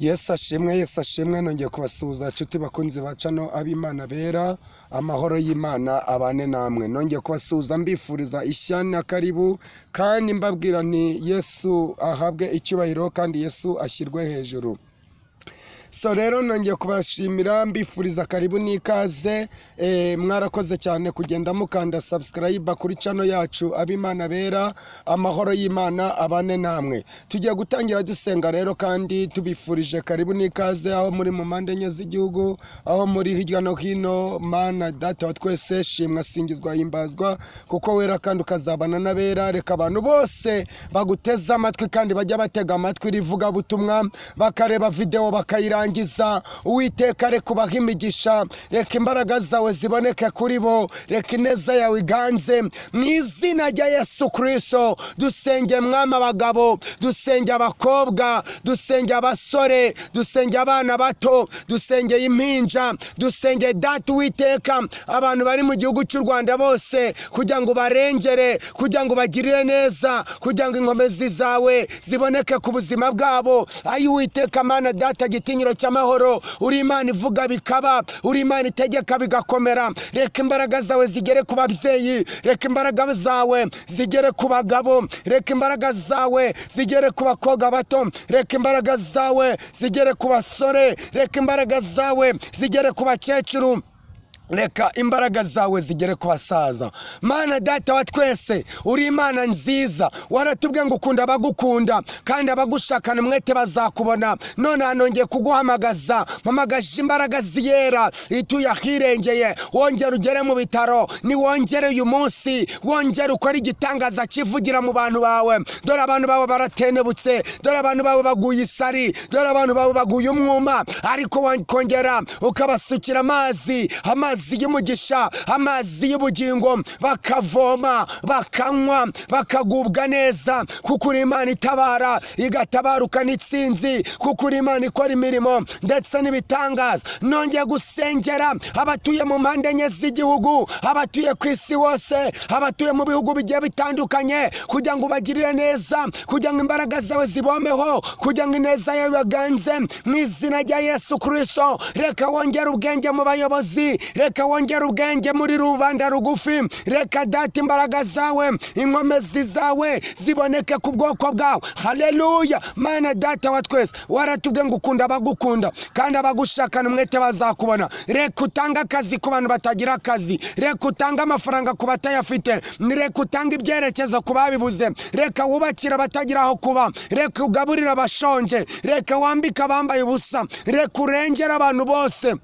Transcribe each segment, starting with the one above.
Yesu ashimwe nongeye kubasuhuza nshuti bakunzi bacano ab'Imana bera amahoro y'Imana abane namwe. Nongeye kubasuhuza mbifuriza ishyano na karibu kandi mbabwira nti Yesu ahabwe icyubahiro kandi Yesu ashyirwe hejuru. So rero nongeye kubashimira mbifuriza karibu n'ikaze, mwarakoze cyane kugenda mukanda subscribe kuri channel yacu ab'Imana bera amahoro y'Imana abane namwe. Tugiye gutangira dusenga rero kandi tubifurije karibu n'ikaze aho muri mu mpande enye z'igihugu, aho muri hirya no hino. Mana data wa twese shimwa singizwa himbazwa kuko wera kandi ukazabana n'abera. Reka abantu bose baguteza amatwi kandi bajya batega amatwi rivuga butumwa bakareba video bakayirangiza. Uwiteka reka ubahe imigisha, reka imbaraga zawe ziboneke kuri bo, reka ineza yawe iganze mu izina rya Yesu Kristo. Dusenge mwami abagabo, dusenge abakobwa, dusenge abasore, dusenge abana bato, dusenge impinja, dusenge data Uwiteka abantu bari mu gihugu cy'u Rwanda bose kugira ngo barengere, kugira ngo bagirire neza, kugira ngo inkomezi zawe ziboneke ku buzima bwabo. Ayi Uwiteka Mana data gitinyiro cy'amahoro, uri Imana ivuga bikaba, uri Imana itegeka bigakomera. Reka imbaraga zawe zigere ku babyeyi, reka imbaraga zawe zigere ku bagabo, reka imbaraga zawe zigere ku bakobwa bato, reka imbaraga zawe zigere ku basore, reka imbaraga zawe zigere ku bakecuru, reka imbaraga zawe zigere ku basaza. Mana data wa twese uri Imana nziza, waratubwiye ngo ukunda abagukunda kandi abagushakana umwete bazakubona. None anongeye kuguhamagaza, mpamagaje imbaraga ziyera ituye ahirengeye. Wongere ugere mu bitaro, ni wongere uyu munsi, wongere ukora igitangaza kivugira mu bantu bawe. Dore abantu bawe baratenebutse, dore abantu bawe baguye isari, dore abantu bawe baguye umwuma, ariko wakongera ukabasukira amazi y'umugisha, amazi y'ubugingo, bakavoma bakanywa bakagubwa neza, kuko uri Imana itabara igatabaruka n'itsinzi, kuko uri Imana ikora imirimo ndetse n'ibitangaza. Nongeye gusengera abatuye mu mpande enye z'igihugu, abatuye ku isi hose, abatuye mu bihugu bigiye bitandukanye, kugira ngo bagirire neza, kugira ngo imbaraga zawe zibomeho, kugira ngo ineza yawe baganze mu izina rya Yesu Kristo. Reka wongere ubwenge mu bayobozi, reka wongere ubwenge muri rubanda rugufi, reka data imbaraga zawe, inkomezi zawe ziboneke ku bwoko bwawe. Haleluya. Mana data wa twese waratubwiye ngo ukunda abagukunda kandi abagushakana umwete bazakubona. Reka utanga akazi ku bantu batagira akazi, reka utanga amafaranga ku batayafite, reka utanga ibyerekezo ku babibuze, reka wubakira abatagira aho kuba, reka ugaburira abashonje, reka wambika abambaye ubusa, reka urengera abantu bose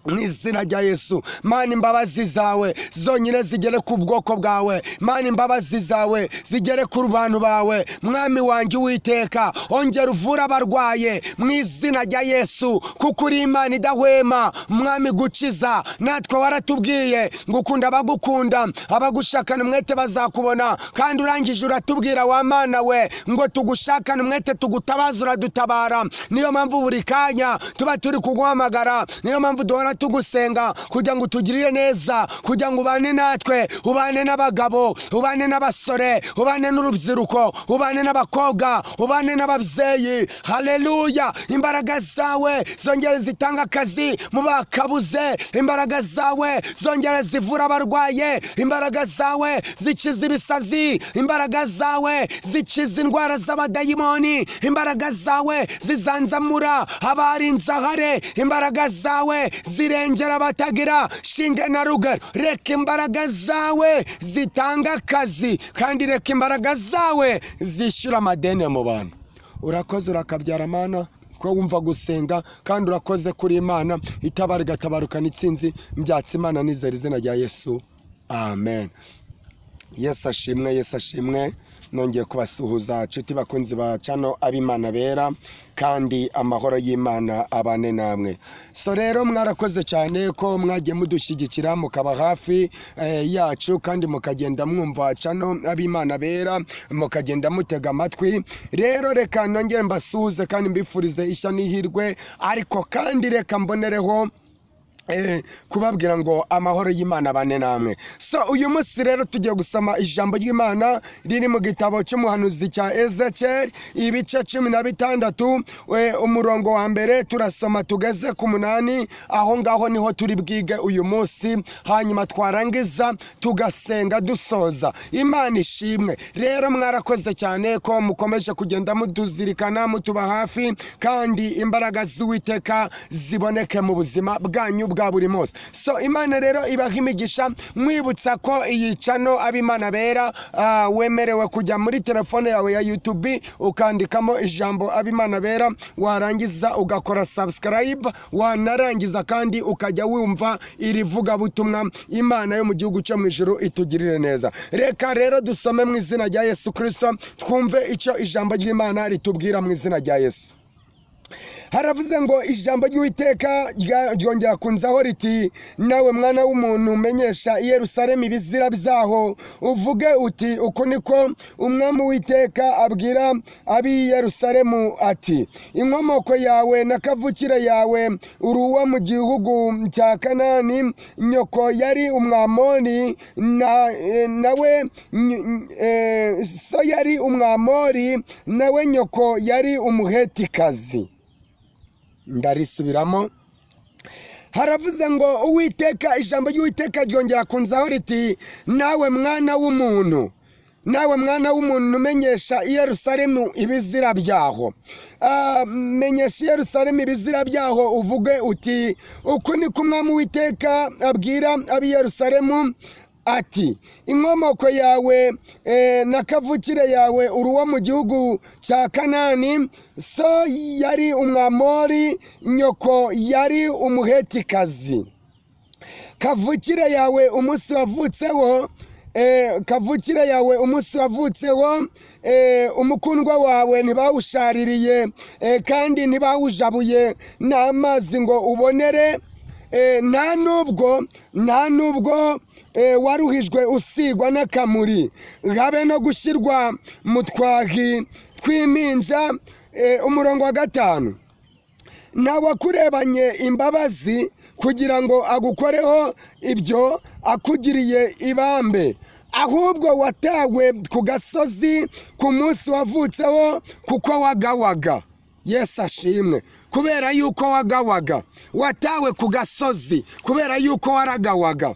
mu izina rya Yesu. Mana imbabazi zawe zonyine zigere ku bwoko bwawe, Mana imbabazi zawe zigere ku bantu bawe. Mwami wanjye Uwiteka ongera uvura abarwaye mu izina rya Yesu, kuko uri Imana idahwema mwami gukiza. Natwe waratubwiye ngo ukunda abagukunda, abagushakana umwete bazakubona, kandi urangije uratubwira wa Mana we ngo tugushakane umwete tugutabaza uradutabara. Niyo mpamvu buri kanya tuba turi kuguhamagara, niyo mpamvu duhora tugusenga kugira ngo tugirire neza, kugira ngo ubane natwe, ubane n'abagabo, ubane n'abasore, ubane n'urubyiruko, ubane n'abakobwa, ubane n'ababyeyi. Haleluya. Imbaraga zawe zongere zitanga akazi mu bakabuze, imbaraga zawe zongere zivura abarwaye, imbaraga zawe zikiza ibisazi, imbaraga zawe zikiza indwara z'abadayimoni, imbaraga zawe zizanzamura abari inzahare, imbaraga zawe zirengera abatagira shinge na rugero. Reka imbaraga zawe zitanga akazi kandi reka imbaraga zawe zishyura amadeni mu bantu. Urakoze urakabyara Mana ko wumva gusenga, kandi urakoze kuri Imana itabara igatabaruka n'itsinzi. Mbyatsi Imana nizera izina rya Yesu, amen. Yesu ashimwe, Yesu ashimwe. Nongeye kubasuhuza nshuti bakunzi ba channel ab'Imana bera kandi amahoro y'Imana abane namwe. So rero mwarakoze cyane ko mwagiye mudushyigikira mukaba hafi yacu, kandi mukagenda mwumva channel ab'Imana bera, mukagenda mutega amatwi. Rero reka nongere mbasuhuze kandi mbifurize ishya n'ihirwe, ariko kandi reka mbonereho kubabwira ngo amahoro y'Imana bane namwe. So uyu munsi rero tugiye gusoma ijambo ry'Imana riri mu gitabo cy'umuhanuzi cya Ezekiel ibice 16 umurongo wa mbere turasoma tugeze ku 8. Aho ngaho niho turi bwige uyu munsi, hanyuma twarangiza tugasenga dusoza. Imana ishimwe. Rero mwarakoze cyane ko mukomeje kugenda mutuzirikana mutuba hafi, kandi imbaraga z'Uwiteka ziboneke mu buzima bwanyu bwa buri munsi. So Imana rero ibaha imigisha. Mwibutsa ko iyi channel Abimana Bera wemerewe kujya muri telefone yawe ya YouTube ukandikamo ijambo Abimana Bera, warangiza ugakora subscribe, wanarangiza kandi ukajya wumva irivuga butumwa Imana yo mu gihugu cyo mu ijuru itugirire neza. Reka rero dusome mu izina rya Yesu Kristo, twumve icyo ijambo ry'Imana ritubwira mu izina rya Yesu. Haravuze ngo ijambo ry'Uwiteka ryongera kunzaho riti, nawe mwana w'umuntu menyesha i Yerusalemu ibizira byaho, uvuge uti uko niko umwami w'Uwiteka abwira abi Yerusalemu ati, inkomoko yawe na kavukire yawe uri uwo mu gihugu cya Kanani, nyoko yari umwamori nawe so yari umwamori nawe nyoko yari umuhetikazi. Ndarisubiramo. Haravuze ngo Uwiteka, ijambo ry'Uwiteka ryongera kunzaho riti, nawe mwana w'umuntu, nawe mwana w'umuntu umenyesha i Yerusalemu ibizira byaho. Menyesha i Yerusalemu ibizira byaho, uvuge uti uko niko umwami w'Uwiteka abwira abi Yerusalemu ati, inkomoko yawe na kavukire yawe uri uwo mu gihugu cya Kanani, so yari umwamori, nyoko yari umuhetikazi. Kavukire yawe umunsi wavutseho, kavukire yawe umunsi wavutseho, umukundwa wawe ntibawushaririye kandi ntibawujabuye n'amazi ngo ubonere, nta nubwo waruhijwe usigwa n'akamuri, habe no gushyirwa mu twahi tw'impinja. Umurongo wa 5, ntawakurebanye imbabazi kugira ngo agukoreho ibyo akugiriye ibambe, ahubwo watawe ku gasozi ku munsi wavutseho kuko wagawaga. Yesu ashimwe. Kubera yuko wagawaga, watawe ku gasozi kubera yuko waragawaga.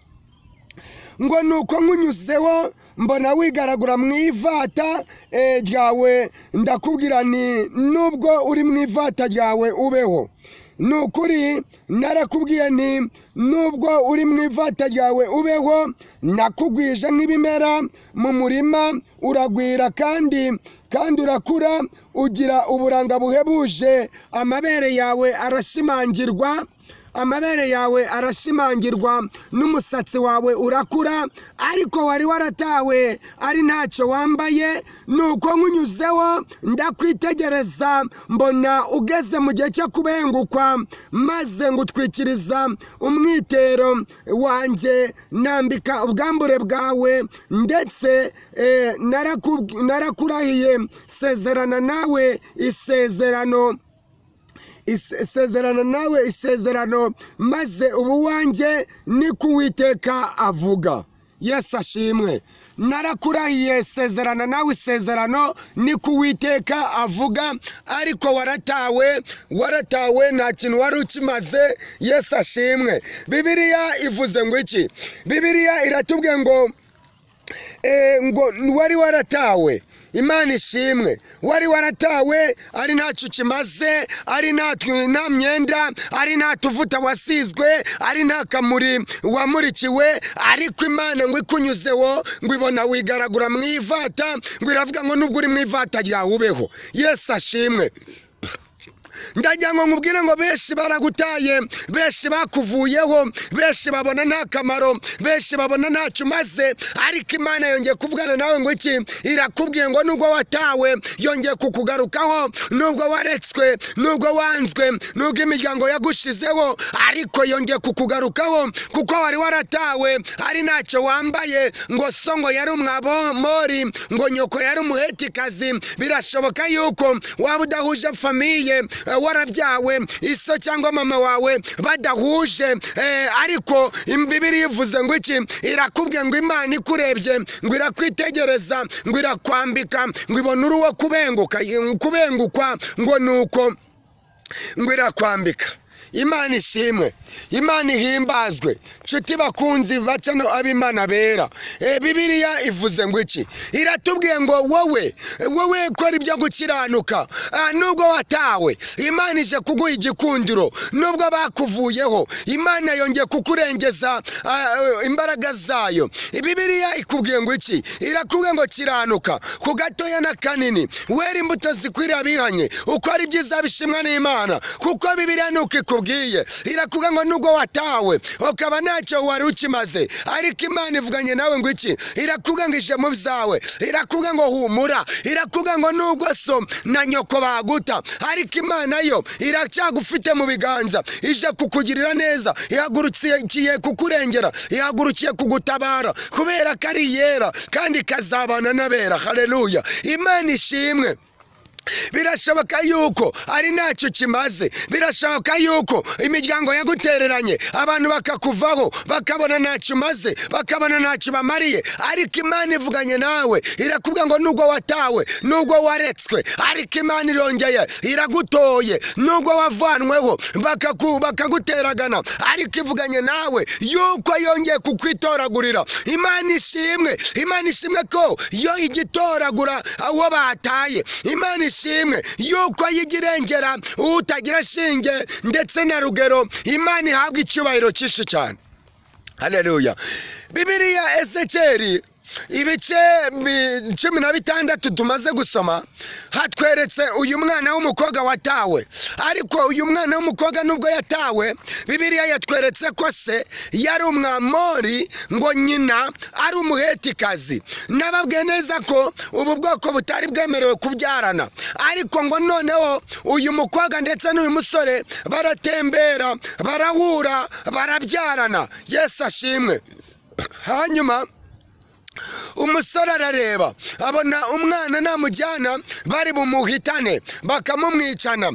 Ngo nuko nkunyuzeho mbona wigaragura mu ivata ryawe, ndakubwira nti nubwo uri mu ivata ryawe ubeho. Nukuri narakubwiye nti nubwo uri mu ivata ryawe ubeho, nakugwije nk'ibimera mu murima, uragwira kandi urakura, ugira uburanga buhebuje, amabere yawe arashimangirwa, amabere yawe arashimangirwa, n'umusatsi wawe urakura, ariko wari waratawe ari ntacyo wambaye. Nuko nkunyuzeho ndakwitegereza, mbona ugeze mu gihe cyo kubengukwa, maze ngutwikiriza umwitero wanjye, nambika ubwambure bwawe, ndetse narakurahiye sezerana nawe isezerano, maze ubu wanjye niko Uwiteka avuga. Yesu ashimwe. Narakurahiye sezerana nawe isezerano, niko Uwiteka avuga, ariko waratawe nta kintu wari ukimaze. Yesu ashimwe. Bibiliya ivuze ngo iki? Bibiliya iratubwiye ngo wari waratawe. Imana ishimwe. Wari waratawe ari ntacyo kimaze, ari nta myenda, ari nta tuvuta wasizwe, ari nta kamuri wamurikiwe, ariko Imana ngo ikunyuzeho, ngo ibona wigaragura mu ivata, ngo iravuga ngo nubwo uri mu ivata ryawe ubeho. Yesu ashimwe. Ndagira ngo nkubwire ngo benshi baragutaye, benshi bakuvuyeho, benshi babona nta kamaro, benshi babona ntacyo umaze, ariko Imana yongeye kuvugana nawe ngo iki? Irakubwiye ngo nubwo watawe yongeye kukugarukaho, nubwo waretswe, nubwo wanzwe, nubwo imiryango yagushizeho, ariko yongeye kukugarukaho, kuko wari waratawe ari ntacyo wambaye. Ngo so ngo yari umwamori, ngo nyoko yari umuhetikazi. Birashoboka yuko waba udahuje famiye, warabyawe iso cyangwa mama wawe badahuje, ariko Bibiliya ivuze ngo iki? Irakubwiye ngo Imana ikurebye ngo irakwitegereza ngo irakwambika ngo ibona uruwo kubengukwa ngo nuko ngo irakwambika. Imana ishimwe, Imana ihimbazwe. Nshuti bakunzi bacano ab'Imana bera, Bibiliya ivuze ngo iki? Iratubwiye ngo wowe kora ibyo gukiranuka, nubwo watawe Imana ije kuguha igikundiro, nubwo bakuvuyeho Imana yongeye kukurengeza imbaraga zayo. Bibiliya ikubwiye ngo iki? Irakubwiye ngo kiranuka ku gatoya na kanini, wera imbuto zikwiriye abihanye, ukora ibyiza bishimwa n'Imana, kuko Bibiliya nuko ikubwiye. Irakubwiye ngo nubwo watawe ukaba ntacyo wari ukimaze, ariko Imana ivuganye nawe ngo iki? Irakubwiye ngo ije mu byawe, irakubwiye ngo humura, irakubwiye ngo nubwo so na nyoko baguta, ariko Imana yo iracyagufite mu biganza, ije kukugirira neza, ihagurukiye kukurengera, ihagurukiye kugutabara, kubera ko ari yera kandi ikazabana n'abera. Haleluya, Imana ishimwe. Birashoboka yuko ari ntacyo kimaze, birashoboka yuko imiryango yagutereranye, abantu bakakuvaho, bakabona ntacyo umaze, bakabona ntacyo bamariye, ariko Imana ivuganye nawe, irakubwira ngo nubwo watawe, nubwo waretswe, ariko Imana irongeye iragutoye, nubwo wavanweho bakaguteragana, ariko ivuganye nawe yuko yongeye kukwitoragurira. Imana ishimwe, Imana ishimwe ko yo igitoragura abo bataye. Imana ishimwe yuko yigirengera utagira shinge ndetse na rugero. Imana ihabwa icyubahiro cyinshi cyane. Haleluya. Bibiliya Ezekieli ibice 16 tumaze gusoma hatweretse uyu mwana w'umukobwa watawe, ariko uyu mwana w'umukobwa nubwo yatawe, Bibiliya yatweretse ko se yari umwamori, ngo nyina ari umuhetikazi. Nababwiye neza ko ubu bwoko butari bwemerewe kubyarana, ariko ngo noneho uyu mukobwa ndetse n'uyu musore baratembera, barahura, barabyarana. Yesu ashimwe. Hanyuma umusore arareba abona umwana namujyana bari bumuhitane bakamumwicana,